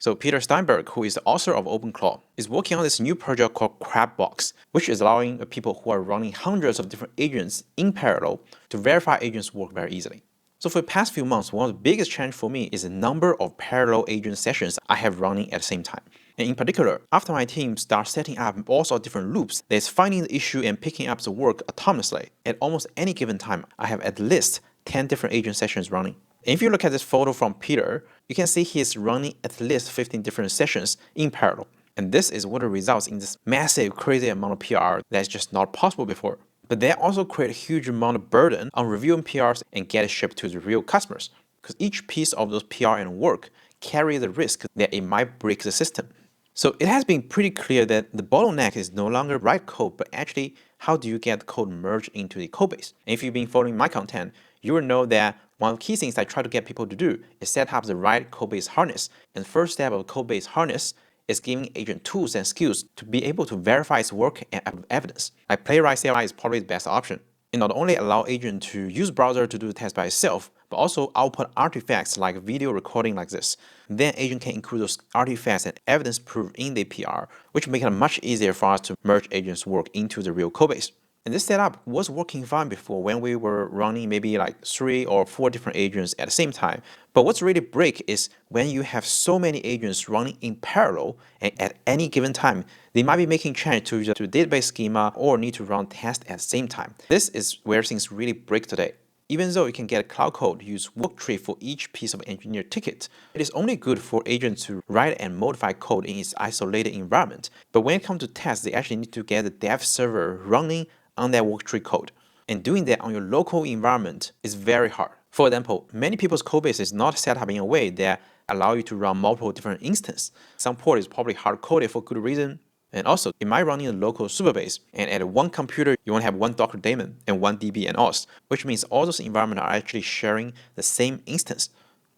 So Peter Steinberg, who is the author of OpenClaw, is working on this new project called CrabBox, which is allowing people who are running hundreds of different agents in parallel to verify agents work very easily. So for the past few months, one of the biggest challenges for me is the number of parallel agent sessions I have running at the same time. And in particular, after my team starts setting up all sorts of different loops, that's finding the issue and picking up the work autonomously. At almost any given time, I have at least 10 different agent sessions running. And if you look at this photo from Peter, you can see he is running at least 15 different sessions in parallel. And this is what results in this massive, crazy amount of PR that's just not possible before. But that also creates a huge amount of burden on reviewing PRs and get it shipped to the real customers. Because each piece of those PR and work carry the risk that it might break the system. So it has been pretty clear that the bottleneck is no longer write code, but actually how do you get the code merged into the codebase? And if you've been following my content, you will know that one of the key things I try to get people to do is set up the right codebase harness. And the first step of codebase harness is giving agent tools and skills to be able to verify its work and evidence. Like Playwright CLI is probably the best option. It not only allows agent to use browser to do the test by itself, but also output artifacts like video recording like this. Then agent can include those artifacts and evidence proof in the PR, which makes it much easier for us to merge agents' work into the real codebase. And this setup was working fine before when we were running maybe like 3 or 4 different agents at the same time. But what's really break is when you have so many agents running in parallel and at any given time, they might be making change to the database schema or need to run tests at the same time. This is where things really break today. Even though you can get cloud code, use worktree for each piece of engineered ticket, it is only good for agents to write and modify code in its isolated environment. But when it comes to tests, they actually need to get the dev server running on that worktree code. And doing that on your local environment is very hard. For example, many people's codebase is not set up in a way that allow you to run multiple different instances. Some port is probably hard-coded for good reason. And also, it might run in a local superbase. And at one computer, you want to have one Docker daemon and one DB and OS, which means all those environments are actually sharing the same instance.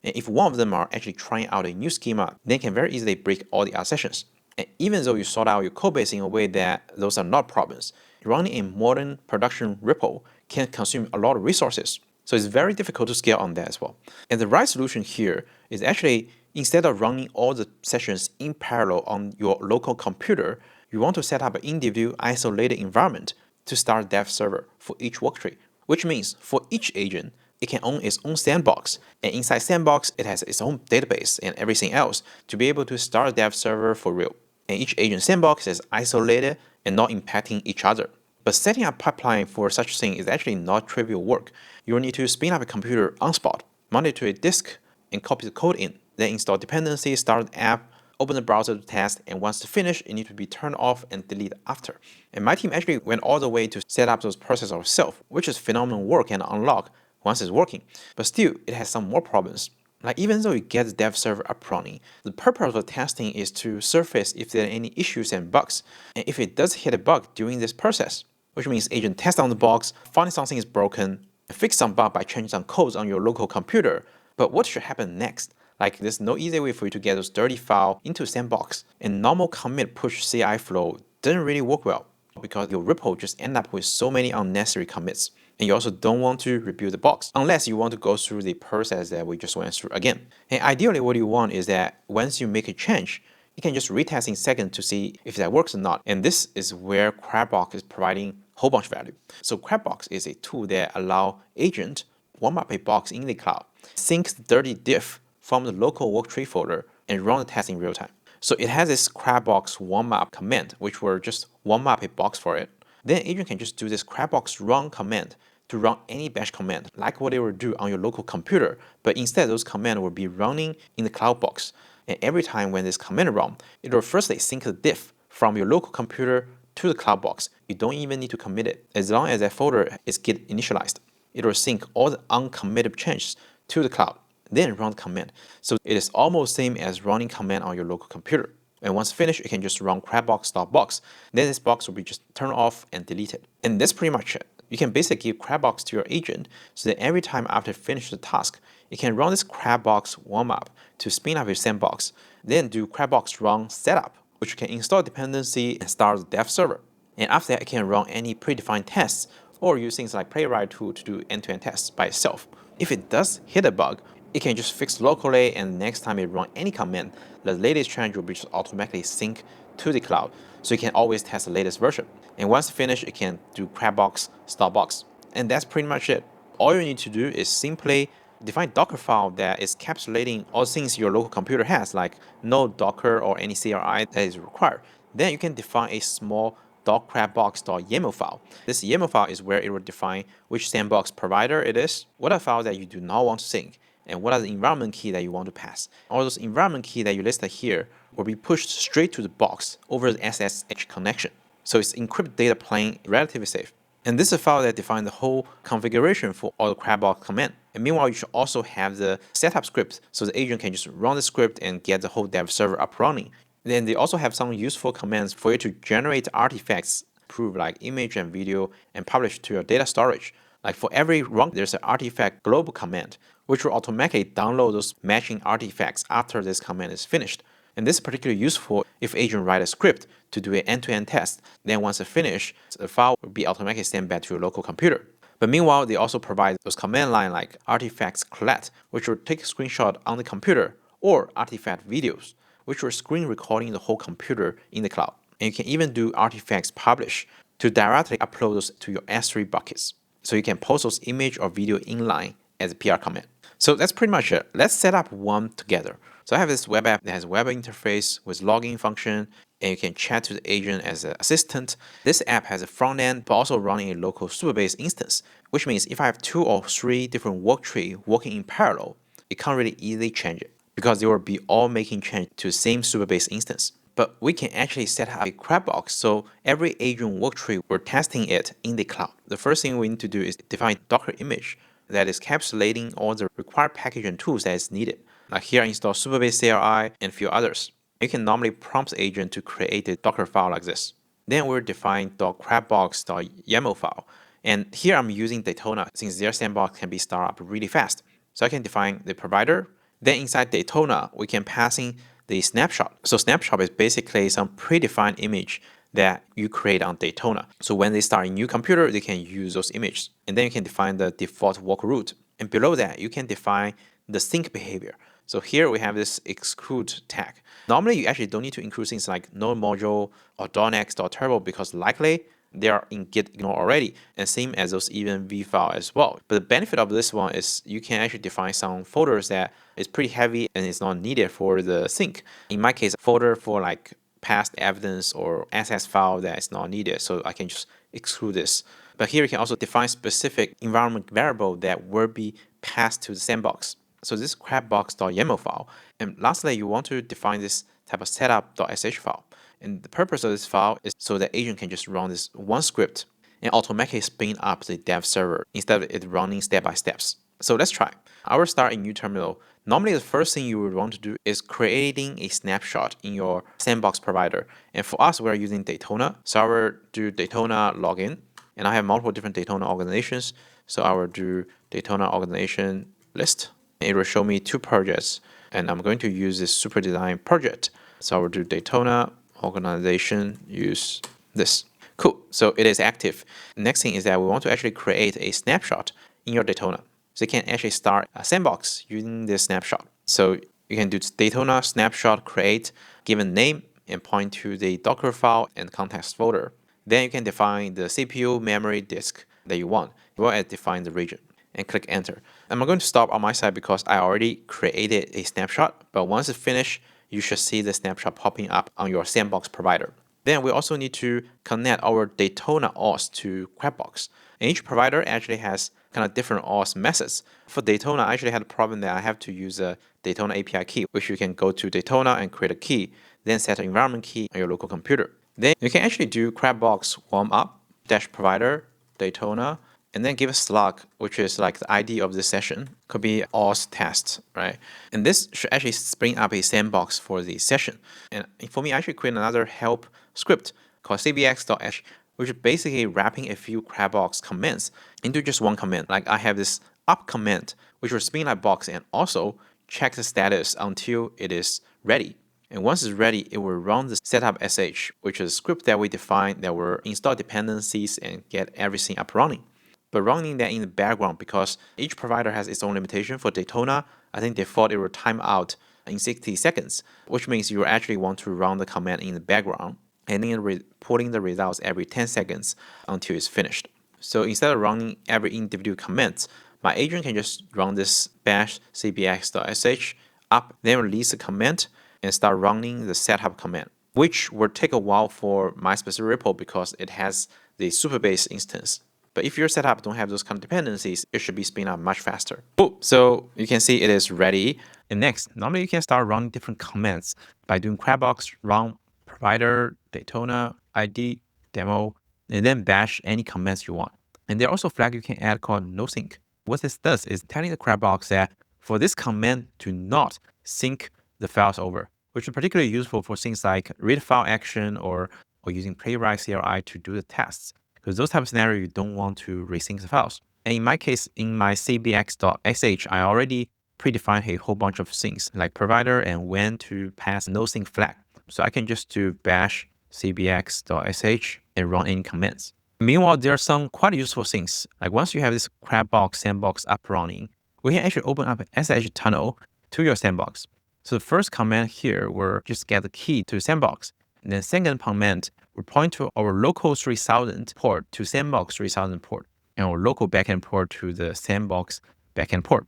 And if one of them are actually trying out a new schema, they can very easily break all the other sessions. And even though you sort out your codebase in a way that those are not problems, running a modern production repo can consume a lot of resources. So it's very difficult to scale on that as well. And the right solution here is actually, instead of running all the sessions in parallel on your local computer, you want to set up an individual isolated environment to start dev server for each worktree, which means for each agent, it can own its own sandbox. And inside sandbox, it has its own database and everything else to be able to start a dev server for real. And each agent sandbox is isolated and not impacting each other. But setting up pipeline for such thing is actually not trivial work. You will need to spin up a computer on spot, mount it to a disk, and copy the code in. Then install dependencies, start the app, open the browser to test, and once it's finished, it needs to be turned off and deleted after. And my team actually went all the way to set up those processes ourselves, which is phenomenal work and unlock once it's working. But still, it has some more problems. Like even though you get the dev server up running, the purpose of the testing is to surface if there are any issues and bugs. And if it does hit a bug during this process, which means agent test on the box, find something is broken, fix some bug by changing some codes on your local computer. But what should happen next? Like there's no easy way for you to get those dirty files into sandbox. And normal commit push CI flow doesn't really work well because your repo just end up with so many unnecessary commits. And you also don't want to rebuild the box unless you want to go through the process that we just went through again. And ideally what you want is that once you make a change, you can just retest in seconds to see if that works or not. And this is where CrabBox is providing a whole bunch of value. So CrabBox is a tool that allows agent warm up a box in the cloud, sync the dirty diff from the local worktree folder, and run the test in real time. So it has this CrabBox warm up command, which will just warm up a box for it. Then agent can just do this CrabBox run command to run any bash command, like what it will do on your local computer, but instead those commands will be running in the cloud box. And every time when this command runs, it will firstly sync the diff from your local computer to the cloud box. You don't even need to commit it. As long as that folder is git initialized, it will sync all the uncommitted changes to the cloud, then run the command. So it is almost same as running command on your local computer. And once finished, you can just run crabbox.box. Then this box will be just turned off and deleted. And that's pretty much it. You can basically give CrabBox to your agent so that every time after finish the task, it can run this CrabBox warm-up to spin up your sandbox, then do CrabBox run setup, which can install dependency and start the dev server. And after that, it can run any predefined tests or use things like Playwright tool to do end-to-end tests by itself. If it does hit a bug, it can just fix locally, and next time it runs any command, the latest change will be just automatically sync to the cloud, so you can always test the latest version. And once finished, you can do crabbox, startbox. And that's pretty much it. All you need to do is simply define Docker file that is encapsulating all things your local computer has, like no Docker or any CLI that is required. Then you can define a small .crabbox.yaml file. This YAML file is where it will define which sandbox provider it is, what are files that you do not want to sync, and what are the environment key that you want to pass. All those environment key that you listed here will be pushed straight to the box over the SSH connection. So it's encrypted data plane relatively safe. And this is a file that defines the whole configuration for all the crabbox command. And meanwhile, you should also have the setup script so the agent can just run the script and get the whole dev server up running. Then they also have some useful commands for you to generate artifacts, prove like image and video, and publish to your data storage. Like for every run, there's an artifact global command, which will automatically download those matching artifacts after this command is finished. And this is particularly useful if agent write a script to do an end-to-end test. Then once it's finished, the file will be automatically sent back to your local computer. But meanwhile, they also provide those command line like artifacts collect, which will take a screenshot on the computer, or artifact videos, which will screen recording the whole computer in the cloud. And you can even do artifacts publish to directly upload those to your S3 buckets. So you can post those image or video inline as a PR command. So that's pretty much it. Let's set up one together. So I have this web app that has a web interface with login function, and you can chat to the agent as an assistant. This app has a front end, but also running a local Supabase instance, which means if I have 2 or 3 different work trees working in parallel, it can't really easily change it because they will be all making change to the same Supabase instance. But we can actually set up a crabbox, so every agent worktree, we're testing it in the cloud. The first thing we need to do is define Docker image that is encapsulating all the required package and tools that is needed. Like here, I install Supabase CLI and a few others. You can normally prompt the agent to create a Docker file like this. Then we'll define .crabbox.yaml file. And here I'm using Daytona since their sandbox can be started up really fast. So I can define the provider. Then inside Daytona, we can pass in the snapshot. So snapshot is basically some predefined image that you create on Daytona. So when they start a new computer, they can use those images. And then you can define the default walk route. And below that, you can define the sync behavior. So here we have this exclude tag. Normally, you actually don't need to include things like node module or .next.turbo because likely they are in git ignore already, and same as those env file as well. But the benefit of this one is you can actually define some folders that is pretty heavy and it's not needed for the sync. In my case, a folder for like past evidence or SS file that is not needed, so I can just exclude this. But here you can also define specific environment variable that will be passed to the sandbox. So this crabbox.yaml file. And lastly, you want to define this type of setup.sh file. And the purpose of this file is so the agent can just run this one script and automatically spin up the dev server instead of it running step by steps. So let's try. I will start a new terminal. Normally, the first thing you would want to do is creating a snapshot in your sandbox provider. And for us, we're using Daytona. So I will do Daytona login. And I have multiple different Daytona organizations. So I will do Daytona organization list. It will show me 2 projects. And I'm going to use this super design project. So I will do Daytona organization, use this. Cool. So it is active. Next thing is that we want to actually create a snapshot in your Daytona. So you can actually start a sandbox using this snapshot. So you can do Daytona snapshot create, given name, and point to the Docker file and context folder. Then you can define the CPU memory disk that you want, as well as define the region, and click enter. I'm going to stop on my side because I already created a snapshot, but once it's finished, you should see the snapshot popping up on your sandbox provider. Then we also need to connect our Daytona auth to crabbox. And each provider actually has kind of different auth methods. For Daytona, I actually had a problem that I have to use a Daytona API key, which you can go to Daytona and create a key, then set an environment key on your local computer. Then you can actually do crabbox warm up dash provider Daytona, and then give a slug, which is like the ID of the session. Could be auth test, right? And this should actually spring up a sandbox for the session. And for me, I actually create another help script called cbx.h, which is basically wrapping a few crabbox commands into just one command. Like I have this up command, which will spin that box and also check the status until it is ready. And once it's ready, it will run the setup.sh, which is a script that we define that will install dependencies and get everything up running. But running that in the background because each provider has its own limitation. For Daytona, I think default it will time out in 60 seconds, which means you actually want to run the command in the background and then reporting the results every 10 seconds until it's finished. So instead of running every individual command, my agent can just run this bash cbx.sh up, then release the command and start running the setup command, which will take a while for my specific repo because it has the Supabase instance. But if your setup don't have those kind of dependencies, it should be spin up much faster. Cool. So you can see it is ready. And next, normally you can start running different commands by doing crabbox run provider, Daytona, ID, demo, and then bash any commands you want. And there are also flags you can add called no sync. What this does is telling the crabbox that for this command to not sync the files over, which is particularly useful for things like read file action or using playwright CLI to do the tests. Because those type of scenario, you don't want to resync the files. And in my case, in my cbx.sh, I already predefined a whole bunch of things like provider and when to pass no sync flag. So I can just do bash cbx.sh and run any commands. Meanwhile, there are some quite useful things. Like once you have this crabbox sandbox up running, we can actually open up an SSH tunnel to your sandbox. So the first command here will just get the key to the sandbox. And then second command will point to our local 3000 port to sandbox 3000 port, and our local backend port to the sandbox backend port.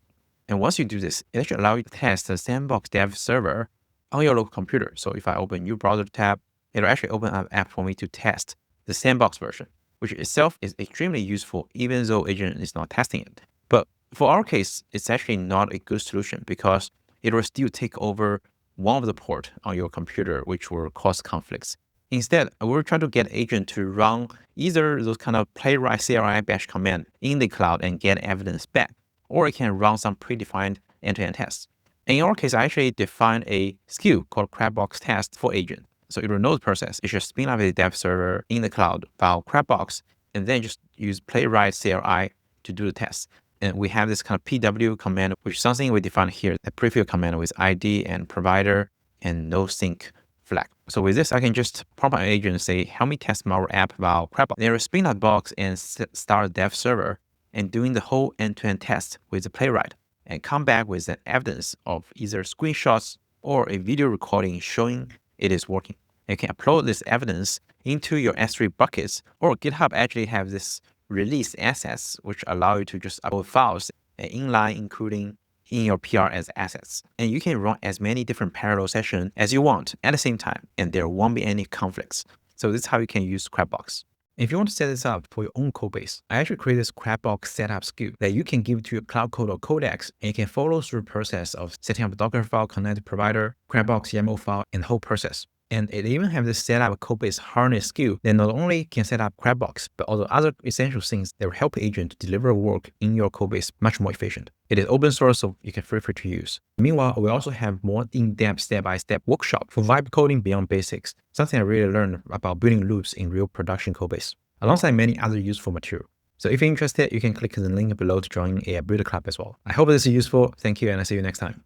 And once you do this, it actually allows you to test the sandbox dev server on your local computer. So if I open new browser tab, it'll actually open up an app for me to test the sandbox version, which itself is extremely useful even though agent is not testing it. But for our case, it's actually not a good solution because it will still take over one of the port on your computer, which will cause conflicts. Instead, we're trying to get agent to run either those kind of playwright CLI bash command in the cloud and get evidence back, or it can run some predefined end-to-end tests. In our case, I actually defined a skill called crabbox test for agent. So it will know the process. It should spin up a dev server in the cloud via crabbox, and then just use playwright CLI to do the test. And we have this kind of PW command, which is something we defined here, the preview command with ID and provider and no sync flag. So with this, I can just prompt my agent and say, help me test my app via crabbox. Then will spin that box and start a dev server and doing the whole end-to-end test with the playwright and come back with an evidence of either screenshots or a video recording showing it is working. You can upload this evidence into your S3 buckets, or GitHub actually have this release assets, which allow you to just upload files inline, including in your PR as assets. And you can run as many different parallel sessions as you want at the same time, and there won't be any conflicts. So this is how you can use crabbox. If you want to set this up for your own code base, I actually create this crabbox setup skill that you can give to your Cloud Code or Codex, and you can follow through the process of setting up a Docker file, connect provider, crabbox YAML file, and the whole process. And it even has this setup code base harness skill that not only can set up crabbox, but also other essential things that will help agent to deliver work in your code base much more efficient. It is open source, so you can feel free to use. Meanwhile, we also have more in-depth step-by-step workshop for vibe coding beyond basics, something I really learned about building loops in real production code base, alongside many other useful material. So if you're interested, you can click the link below to join a Builder Club as well. I hope this is useful. Thank you, and I'll see you next time.